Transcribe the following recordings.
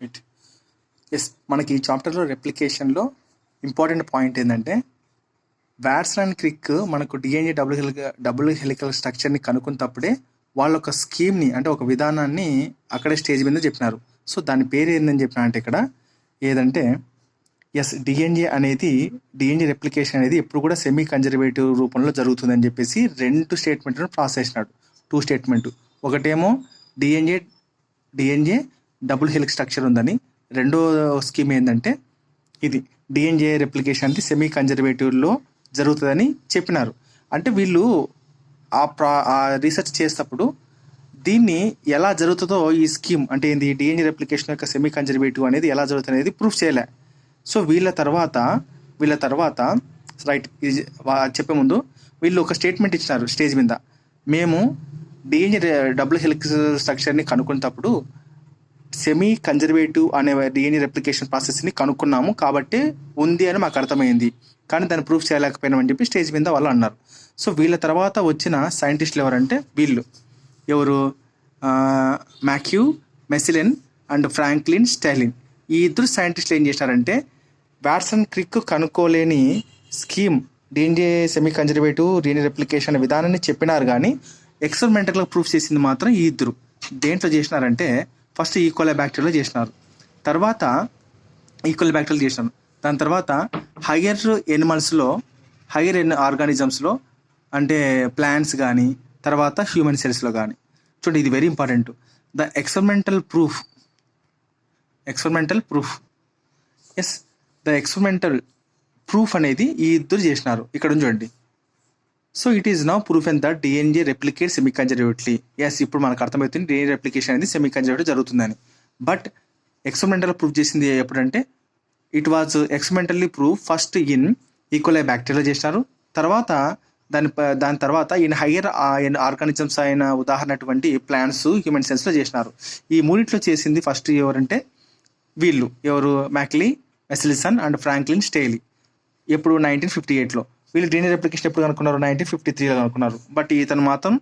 It yes, మనకి ఈ చాప్టర్లో రెప్లికేషన్లో ఇంపార్టెంట్ పాయింట్ ఏంటంటే వాట్సన్ అండ్ క్రిక్ మనకు డిఎన్ఏ డబుల్ హెలికల్ స్ట్రక్చర్ని కనుక్కున్నప్పుడే వాళ్ళ ఒక స్కీమ్ని అంటే ఒక విధానాన్ని అక్కడే స్టేజ్ మీద చెప్పినారు. సో దాని పేరు ఏందని చెప్పిన అంటే ఇక్కడ ఏదంటే ఎస్, డిఎన్ఏ రెప్లికేషన్ అనేది ఎప్పుడు కూడా సెమీ కన్జర్వేటివ్ రూపంలో జరుగుతుందని చెప్పేసి 2 స్టేట్మెంట్లను పాస్ చేసినాడు. 2 స్టేట్మెంట్, ఒకటేమో డిఎన్ఏ డబుల్ హెలిక్ స్ట్రక్చర్ ఉందని, రెండో స్కీమ్ ఏంటంటే ఇది డిఎన్ఏ రెప్లికేషన్ అనేది సెమీ కన్జర్వేటివ్లో జరుగుతుందని చెప్పినారు. అంటే వీళ్ళు ఆ రీసెర్చ్ చేసేటప్పుడు దీన్ని ఎలా జరుగుతుందో ఈ స్కీమ్ అంటే ఏంది డిఎన్ఏ రెప్లికేషన్ యొక్క సెమీ కన్జర్వేటివ్ అనేది ఎలా జరుగుతుంది అనేది ప్రూఫ్ చేయలే. సో వీళ్ళ తర్వాత రైట్ ఇది చెప్పే ముందు వీళ్ళు ఒక స్టేట్మెంట్ ఇచ్చినారు స్టేజ్ మీద. మేము డిఎన్ఏ డబుల్ హెలిక్స్ స్ట్రక్చర్ని కనుక్కున్నప్పుడు సెమీ కన్జర్వేటివ్ అనే డిఎన్ఏ రెప్లికేషన్ ప్రాసెస్ని కనుక్కున్నాము కాబట్టి ఉంది అని మాకు అర్థమైంది, కానీ దాన్ని ప్రూఫ్ చేయలేకపోయినామని చెప్పి స్టేజ్ మీద వాళ్ళు అన్నారు. సో వీళ్ళ తర్వాత వచ్చిన సైంటిస్టులు ఎవరంటే ఎవరు Matthew Meselson and Franklin Stahl. ఈ ఇద్దరు సైంటిస్టులు ఏం చేశారంటే వాట్సన్ క్రిక్ కనుక్కోలేని scheme DNA semi conservative DNA replication విధానాన్ని చెప్పినారు, కానీ ఎక్స్పెరిమెంటల్గా ప్రూఫ్ చేసింది మాత్రం ఈ ఇద్దరు. దేంట్లో చేసినారంటే ఫస్ట్ ఈకోలై బ్యాక్టీరియాలో చేసినారు, దాని తర్వాత హయ్యర్ ఆర్గానిజమ్స్లో అంటే ప్లాంట్స్ కానీ తర్వాత హ్యూమన్ సెల్స్లో కానీ. చూడండి, ఇది very important. The experimental proof yes, the experimental proof అనేది ఈ ఇద్దరు చేసినారు. ఇక్కడ చూడండి. So it is now proof and that DNA replicate semi conservatively. Yes, ఇప్పుడు మనకు అర్థమవుతుంది డిఎన్ఏ రెప్లికేషన్ అనేది సెమీ కన్జర్వేటివ్ జరుగుతుందని. బట్ ఎక్స్పెరిమెంటల్ ప్రూఫ్ చేసింది ఎప్పుడంటే it was experimentally proof first in E coli bacteria చేసినారు, తర్వాత దాని తర్వాత హయ్యర్ ఆర్గానిజమ్స్ అయిన ఉదాహరణటువంటి ప్లాంట్స్ హ్యూమన్ సెల్స్లో చేసినారు. ఈ మూడిట్లో చేసింది ఫస్ట్ ఎవరంటే ఎవరు మ్యాక్లీ మెసిలిసన్ అండ్ ఫ్రాంక్లిన్ స్టైలీ. ఎప్పుడు 1958లో. వీళ్ళు డిఎన్ఏ రెప్లికేషన్ ఎప్పుడు కనుక్కున్నారు? 1953లో కనుక్కున్నారు. బట్ ఇతను మాత్రం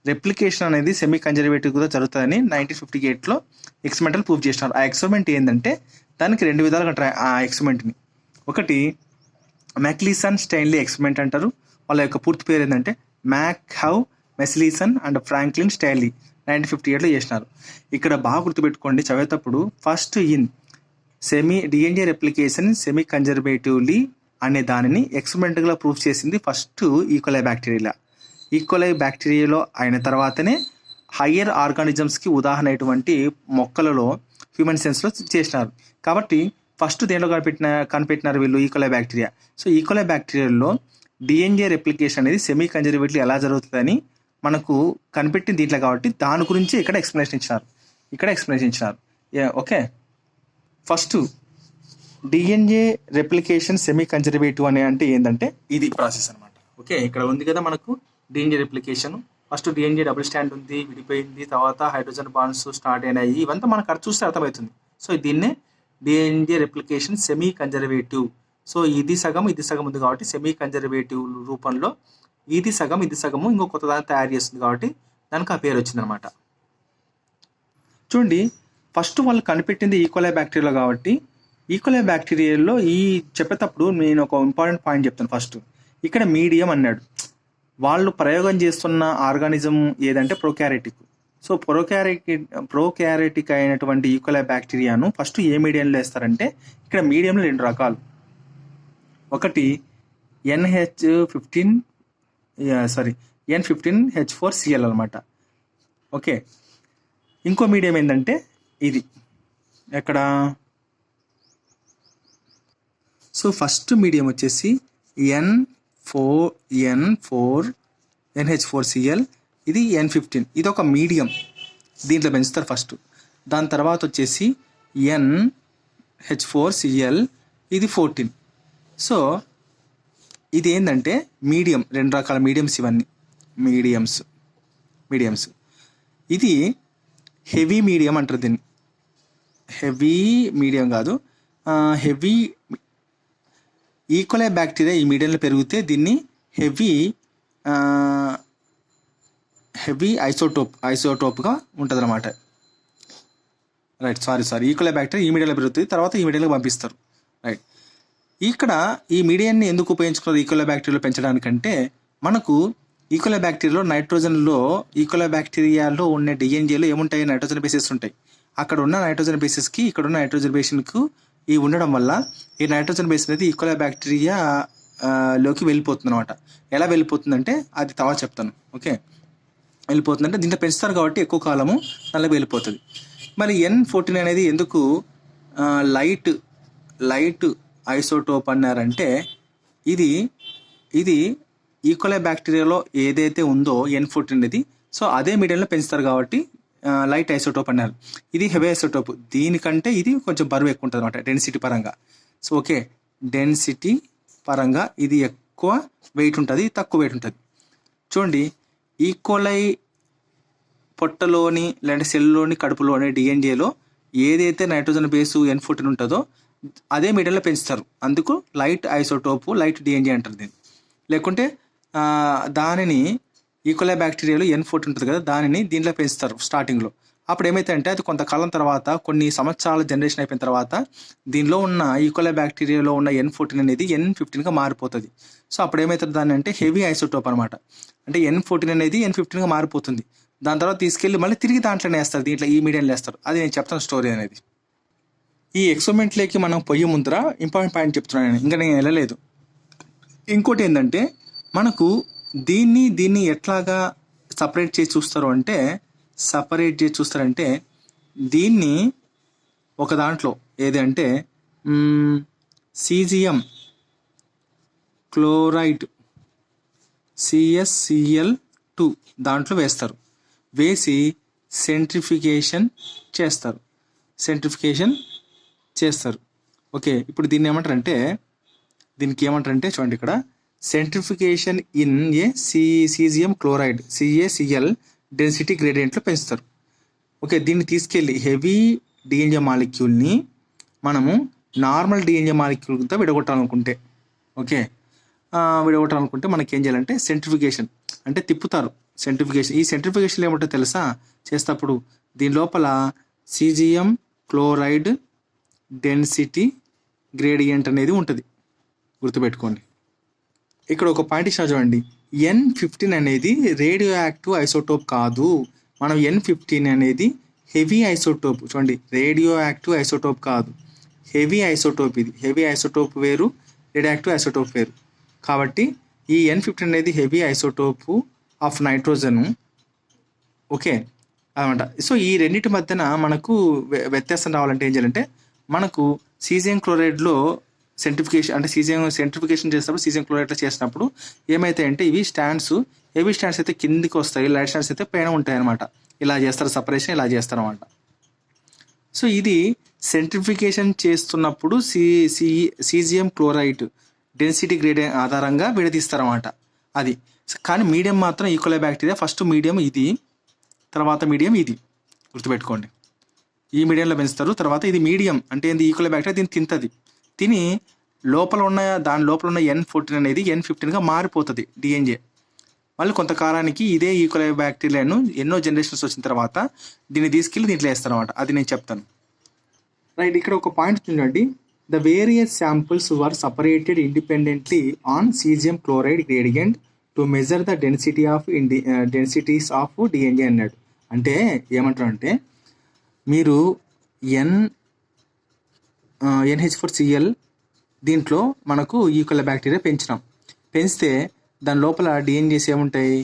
రెప్లికేషన్ అనేది సెమీ కన్జర్వేటివ్ కూడా జరుగుతుందని 1958లో ఎక్స్పెరిమెంటల్ ప్రూఫ్ చేసినారు. ఆ ఎక్స్పెరిమెంట్ ఏంటంటే దానికి 2 విధాలుగా అంటారు ఆ ఎక్స్పెరిమెంట్ని. ఒకటి మ్యాక్లీసన్ స్టైన్లీ ఎక్స్పెరిమెంట్ అంటారు. వాళ్ళ యొక్క పూర్తి పేరు ఏంటంటే మ్యాక్హౌ మెసిలిసన్ అండ్ ఫ్రాంక్లిన్ స్టైన్లీ 1958లో చేసినారు. ఇక్కడ బాగా గుర్తుపెట్టుకోండి చదివేటప్పుడు, first in DNA replication semi conservatively అనే దానిని ఎక్స్పెరిమెంటల్గా ప్రూఫ్ చేసింది ఫస్ట్ ఈకోలై బ్యాక్టీరియాలో అయిన తర్వాతనే హయ్యర్ ఆర్గానిజమ్స్కి ఉదాహరణ అయినటువంటి మొక్కలలో హ్యూమన్ సెన్స్లో చేసినారు. కాబట్టి ఫస్ట్ దేంట్లో కనిపెట్టినారు వీళ్ళు? E coli bacteria. సో ఈకోలై బ్యాక్టీరియాలో డిఎన్ఏ రెప్లికేషన్ అనేది సెమీ కన్జర్వేటివ్లీ ఎలా జరుగుతుందని మనకు కనిపెట్టింది దీంట్లో, కాబట్టి దాని గురించి ఇక్కడ ఎక్స్ప్లెనేషన్ ఇచ్చినారు. Okay, first DNA replication semi conservative అని అంటే ఏంటంటే ఇది ప్రాసెస్ అనమాట. ఓకే, ఇక్కడ ఉంది కదా మనకు DNA replication. First DNA double stand ఉంది, విడిపోయింది, తర్వాత హైడ్రోజన్ బాండ్స్ స్టార్ట్ అయినాయి. ఇవంతా మనకు అర్థం చూస్తే అర్థమవుతుంది. సో దీన్నే DNA replication semi conservative. So ఇది సగం ఉంది కాబట్టి సెమీ కన్జర్వేటివ్ రూపంలో ఇది సగము ఇంకో కొత్త దాన్ని తయారు చేస్తుంది కాబట్టి దానికి ఆ పేరు వచ్చిందనమాట. చూడండి, ఫస్ట్ వాళ్ళు కనిపెట్టింది ఈకోలై బ్యాక్టీరియాలో కాబట్టి ఈకోలై బ్యాక్టీరియాలో చెప్పేటప్పుడు నేను ఒక ఇంపార్టెంట్ పాయింట్ చెప్తాను. ఫస్ట్ ఇక్కడ మీడియం అన్నాడు. వాళ్ళు ప్రయోగం చేస్తున్న ఆర్గానిజం ఏదంటే ప్రోకారియోటిక్. సో ప్రోకారియోటిక్ అయినటువంటి ఈకోలై బ్యాక్టీరియాను ఫస్ట్ ఏ మీడియంలో వేస్తారంటే ఇక్కడ మీడియంలో 2 రకాలు. ఒకటి N15H4Cl అనమాట. ఓకే, ఇంకో మీడియం ఏంటంటే ఇది ఎక్కడ. సో ఫస్ట్ మీడియం వచ్చేసి NH4Cl, ఇది N15. ఇది ఒక మీడియం, దీంట్లో పెంచుతారు ఫస్ట్. దాని తర్వాత వచ్చేసి NH4Cl, ఇది 14. సో ఇది ఏంటంటే మీడియం, 2 రకాల మీడియంస్. ఇవన్నీ మీడియంస్. ఇది హెవీ మీడియం అంటారు దీన్ని. హెవీ మీడియం కాదు, హెవీ ఈకోలై బ్యాక్టీరియా ఈ మీడియంలో పెరిగితే దీన్ని హెవీ ఐసోటోప్గా ఉంటుంది అన్నమాట. రైట్, సారీ ఈకోలైబ్యాక్టీరియా ఈ మీడియంలో పెరుగుతుంది, తర్వాత ఈ మీడియంలో పంపిస్తారు. రైట్, ఇక్కడ ఈ మీడియాన్ని ఎందుకు ఉపయోగించుకున్నారు ఈకోలైబ్యాక్టీరియాలో పెంచడానికంటే, మనకు ఈకోలైబ్యాక్టీరియాలో ఈకోలైబ్యాక్టీరియాలో ఉన్న డిఎన్ఏలో ఏముంటాయి, నైట్రోజన్ బేసెస్ ఉంటాయి. అక్కడ ఉన్న నైట్రోజన్ బేసెస్కి ఇక్కడ ఉన్న నైట్రోజన్ బేస్కు ఈ ఉండడం వల్ల ఈ నైట్రోజన్ బేస్ అనేది ఈకోలైబ్యాక్టీరియా లోకి వెళ్ళిపోతుంది అనమాట. ఎలా వెళ్ళిపోతుందంటే అది తర్వాత చెప్తాను. ఓకే, వెళ్ళిపోతుందంటే దీంట్లో పెంచుతారు కాబట్టి ఎక్కువ కాలము దానిలోకి వెళ్ళిపోతుంది. మరి N14 అనేది ఎందుకు లైట్ ఐసోటోప్ అన్నారంటే, ఇది ఈకోలైబ్యాక్టీరియాలో ఏదైతే ఉందో N14 అనేది, సో అదే మీడియంలో పెంచుతారు కాబట్టి లైట్ ఐసోటోప్ అన్నారు. ఇది హెవీ ఐసోటోప్, దీనికంటే ఇది కొంచెం బరువు ఎక్కువ ఉంటుంది అనమాట డెన్సిటీ పరంగా. సో ఓకే, డెన్సిటీ పరంగా ఇది ఎక్కువ వెయిట్ ఉంటుంది, తక్కువ వెయిట్ ఉంటుంది. చూడండి, ఈకోలై పొట్టలోని లేదంటే సెల్లోని కడుపులోని డిఎన్ఏలో ఏదైతే నైట్రోజన్ బేసు N14 ఉంటుందో అదే మీడియంలో పెంచుతారు. అందుకు లైట్ ఐసోటోపు, లైట్ డిఎన్ఏ అంటారు దీన్ని. లేకుంటే దానిని ఈకోలైబ్యాక్టీరియాలో N14 ఉంటుంది కదా, దానిని దీంట్లో పెంచుతారు స్టార్టింగ్లో. అప్పుడు ఏమైతే అంటే అది కొంతకాలం తర్వాత, కొన్ని సంవత్సరాల జనరేషన్ అయిపోయిన తర్వాత దీనిలో ఉన్న ఈకోలైబ్యాక్టీరియాలో ఉన్న N14 అనేది N15గా మారిపోతుంది. సో అప్పుడు ఏమవుతుంది దాన్ని అంటే హెవీ ఐసోటోప్ అనమాట. అంటే N14 అనేది N15గా మారిపోతుంది. దాని తర్వాత తీసుకెళ్ళి మళ్ళీ తిరిగి దాంట్లోనే వేస్తారు, దీంట్లో ఈ మీడియంలో వేస్తారు. అది నేను చెప్తాను స్టోరీ అనేది. ఈ ఎక్స్పెరిమెంట్లోకి మనం పొయ్యి ముందర ఇంపార్టెంట్ పాయింట్ చెప్తున్నాను నేను, ఇంకా నేను వెళ్ళలేదు. ఇంకోటి ఏంటంటే, మనకు దీన్ని ఎట్లాగా సపరేట్ చేసి చూస్తారంటే దీన్ని ఒక దాంట్లో ఏది అంటే సీజియం క్లోరైడ్ CsCl2 దాంట్లో వేసి సెంట్రిఫికేషన్ చేస్తారు. ఓకే, ఇప్పుడు దీనికి ఏమంటారంటే చూడండి, ఇక్కడ centrification in caesium chloride CaCl density గ్రేడియంట్లో పెంచుతారు. ఓకే, దీన్ని తీసుకెళ్ళి హెవీ డిఎన్ఏ మాలిక్యూల్ని మనము నార్మల్ డిఎన్ఏ మాలిక్యూల్తో విడగొట్టాలనుకుంటే మనకి ఏం చేయాలంటే సెంట్రిఫికేషన్ అంటే తిప్పుతారు. ఈ సెంట్రిఫికేషన్ ఏమంటో తెలుసా చేసేటప్పుడు, దీని లోపల సీజియం క్లోరైడ్ డెన్సిటీ గ్రేడియంట్ అనేది ఉంటుంది, గుర్తుపెట్టుకోండి. ఇక్కడ ఒక పాయింట్ ఇచ్చిన చూడండి, N15 అనేది రేడియో యాక్టివ్ ఐసోటోప్ కాదు. మనం N15 అనేది హెవీ ఐసోటోప్. చూడండి, రేడియో యాక్టివ్ ఐసోటోప్ కాదు, హెవీ ఐసోటోప్. ఇది హెవీ ఐసోటోప్ వేరు, రేడియో యాక్టివ్ ఐసోటోప్ వేరు. కాబట్టి ఈ N15 అనేది heavy isotope of nitrogen. Okay అనమాట. సో ఈ రెండింటి మధ్యన మనకు వ్యత్యాసం రావాలంటే ఏం చేయాలంటే, మనకు సీజియం క్లోరైడ్లో సెంట్రిఫికేషన్ చేసినప్పుడు సీజియం క్లోరైడ్లో చేసినప్పుడు ఏమైతాయంటే, ఇవి హెవీ స్టాండ్స్ అయితే కిందికి వస్తాయి, లైట్ స్టాండ్స్ అయితే పైన ఉంటాయి అనమాట. ఇలా చేస్తారు, సపరేషన్ ఇలా చేస్తారు అనమాట. సో ఇది సెంట్రిఫికేషన్ చేస్తున్నప్పుడు సీజియం క్లోరైడ్ డెన్సిటీ గ్రేడియంట్ ఆధారంగా విడదీస్తారన్నమాట. అది కానీ మీడియం మాత్రం ఈకోలైబ్యాక్టీరియా ఫస్ట్ మీడియం ఇది, తర్వాత మీడియం ఇది, గుర్తుపెట్టుకోండి. ఈ మీడియంలో పెంచుతారు, తర్వాత ఇది మీడియం అంటే ఏంది, ఈకోలైబ్యాక్టీరియా దీన్ని తింటుంది. తిని దాని లోపల ఉన్న N14 అనేది N15గా మారిపోతుంది డిఎన్ఏ. మళ్ళీ కొంతకాలానికి ఇదే ఈకోలైబ్యాక్టీరియాను ఎన్నో జనరేషన్స్ వచ్చిన తర్వాత దీన్ని తీసుకెళ్ళి దీంట్లో వేస్తారన్నమాట. అది నేను చెప్తాను. రైట్, ఇక్కడ ఒక పాయింట్ చూడండి. The various samples were separated independently on cesium chloride gradient to measure the densities of DNA అన్నాడు. అంటే ఏమంటారంటే, మీరు NH4Cl దీంట్లో మనకు ఈకోలైబ్యాక్టీరియా పెంచితే దాని లోపల డిఎన్ఏస్ ఏముంటాయి,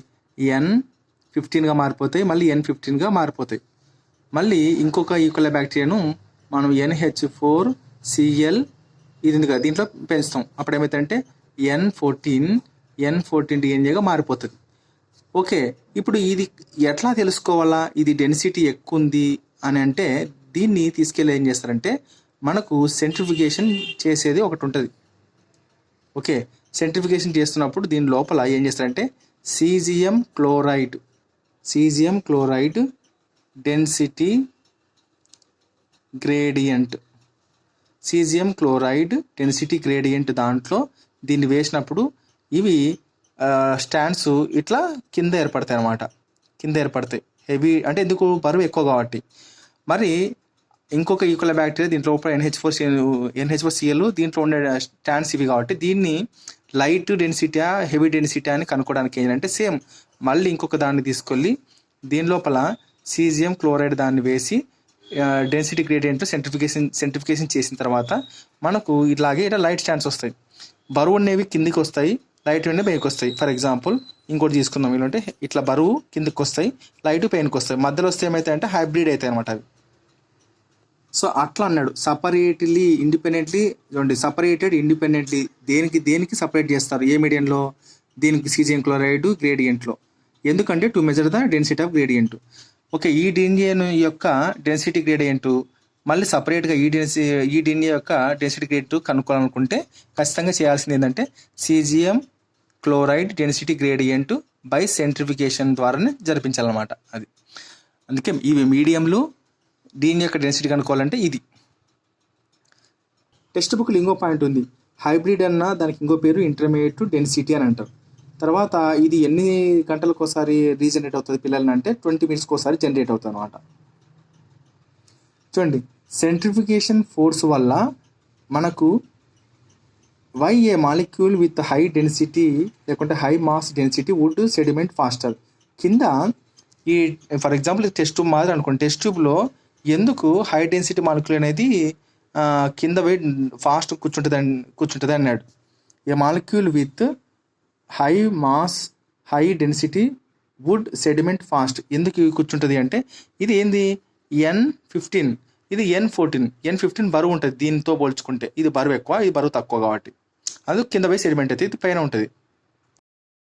N15గా మారిపోతాయి, మళ్ళీ N15గా మారిపోతాయి. మళ్ళీ ఇంకొక ఈకోలైబ్యాక్టీరియాను మనం NH4Cl ఇది ఉంది కదా, దీంట్లో పెంచుతాం. అప్పుడు ఏమవుతుందంటే N14 డిఎన్ఏగా మారిపోతుంది. ఓకే, ఇప్పుడు ఇది ఎట్లా తెలుసుకోవాలా, ఇది డెన్సిటీ ఎక్కువ ఉంది అని అంటే, దీన్ని తీసుకెళ్ళి ఏం చేస్తారంటే, మనకు సెంట్రిఫికేషన్ చేసేది ఒకటి ఉంటుంది. ఓకే, సెంట్రిఫికేషన్ చేస్తున్నప్పుడు దీని లోపల ఏం చేస్తారంటే సీజియం క్లోరైడ్ డెన్సిటీ గ్రేడియంట్ దాంట్లో దీన్ని వేసినప్పుడు ఇవి స్టాండ్స్ ఇట్లా కింద ఏర్పడతాయి. హెవీ అంటే ఎందుకు, బరువు ఎక్కువ కాబట్టి. మరి ఇంకొక ఈక్వల్ బ్యాక్టీరియా దీంట్లో NH4Cl దీంట్లో ఉండే స్టాండ్స్ ఇవి కాబట్టి దీన్ని లైట్ డెన్సిటీయా హెవీ డెన్సిటీ అని కనుక్కోవడానికి ఏంటంటే సేమ్ మళ్ళీ ఇంకొక దాన్ని తీసుకెళ్ళి దీని లోపల సీజియం క్లోరైడ్ దాన్ని వేసి డెన్సిటీ గ్రేడియంట్ సెంట్రిఫికేషన్ చేసిన తర్వాత మనకు ఇట్లాగే ఇలా లైట్ స్టాండ్స్ వస్తాయి. బరువు అనేవి కిందికి వస్తాయి, లైట్ అనేవి పైకి వస్తాయి. ఫర్ ఎగ్జాంపుల్ ఇంకోటి తీసుకుందాం, ఏంటంటే ఇట్లా బరువు కిందికి వస్తాయి, లైట్ పైకి వస్తాయి. మధ్యలో వస్తే ఏమవుతాయి అంటే హైబ్రిడ్ అవుతాయి అనమాట అవి. సో అట్లా అన్నాడు. సపరేటెడ్ ఇండిపెండెంట్లీ దేనికి సపరేట్ చేస్తారు ఏ మీడియంలో? దీనికి సీజియం క్లోరైడ్ గ్రేడియంట్లో. ఎందుకంటే to measure the density of gradient. Okay, ఈ డిఎన్ఏ యొక్క డెన్సిటీ గ్రేడియంట్ మళ్ళీ సపరేట్గా ఈ డిఎన్ఏ యొక్క డెన్సిటీ గ్రేడియంట్ కనుక్కోవాలనుకుంటే ఖచ్చితంగా చేయాల్సింది ఏంటంటే caesium chloride density gradient by centrifugation ద్వారానే జరిపించాలన్నమాట. అది అందుకే ఇవి మీడియంలు దీని యొక్క డెన్సిటీ కనుక్కోవాలంటే ఇది. టెక్స్ట్ బుక్లో ఇంకో పాయింట్ ఉంది, హైబ్రిడ్ అన్న దానికి ఇంకో పేరు ఇంటర్మీడియట్ డెన్సిటీ అని అంటారు. తర్వాత ఇది ఎన్ని గంటలకు ఒకసారి రీజనరేట్ అవుతుంది పిల్లలని అంటే 20 minutes ఒకసారి జనరేట్ అవుతుంది అనమాట. చూడండి, సెంట్రిఫికేషన్ ఫోర్స్ వల్ల మనకు why a molecule with high density లేకుంటే high mass density would sediment faster. కింద ఈ ఫర్ ఎగ్జాంపుల్ టెస్ట్ ట్యూబ్ మాదిరి అనుకోండి, టెస్ట్ ట్యూబ్లో ఎందుకు హై డెన్సిటీ మాలిక్యూల్ అనేది కింద పోయి ఫాస్ట్ కూర్చుంటుంది అన్నాడు. A molecule with high mass high density would sediment fast. ఎందుకు కూర్చుంటుంది అంటే ఇది ఏంది N15, ఇది N14 బరువు ఉంటుంది దీంతో పోల్చుకుంటే. ఇది బరువు ఎక్కువ, ఇది బరువు తక్కువ కాబట్టి అది కింద పోయి సెడిమెంట్ అయితే ఇది పైన ఉంటుంది.